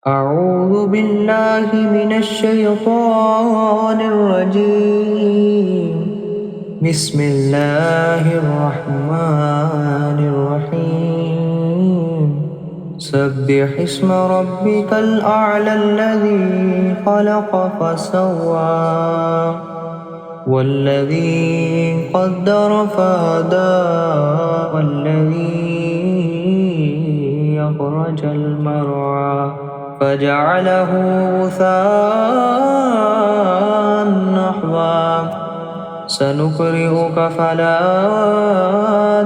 أعوذ بالله من الشيطان الرجيم. بسم الله الرحمن الرحيم. سبح اسم ربك الأعلى الذي خلق فسوى والذي قدر فهدى والذي أخرج المرعى فجعله غثاء نحوا سنقرئك فلا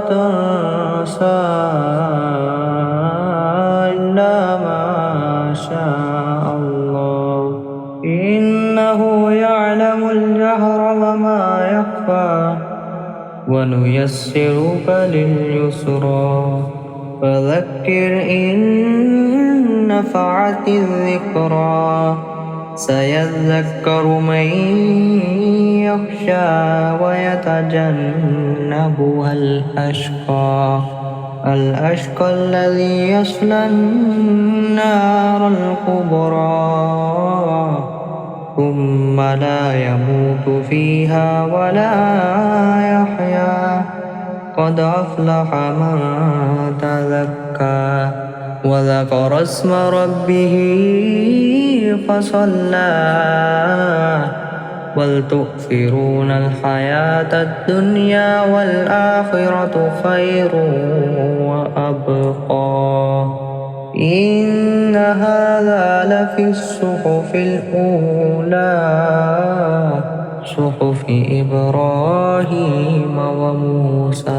تنسى إلا ما شاء الله إنه يعلم الجهر وما يخفى ونيسرك لليسرى فذكر إن نفعت الذكرى سيذكر من يخشى ويتجنبها الأشقى الذي يصلى النار الكبرى ثم لا يموت فيها ولا يحيا قد أفلح من تزكى وذكر اسم ربه فصلى بل تؤثرون الحياة الدنيا والآخرة خير وأبقى إن هذا لفي الصحف الأولى صحف إبراهيم وموسى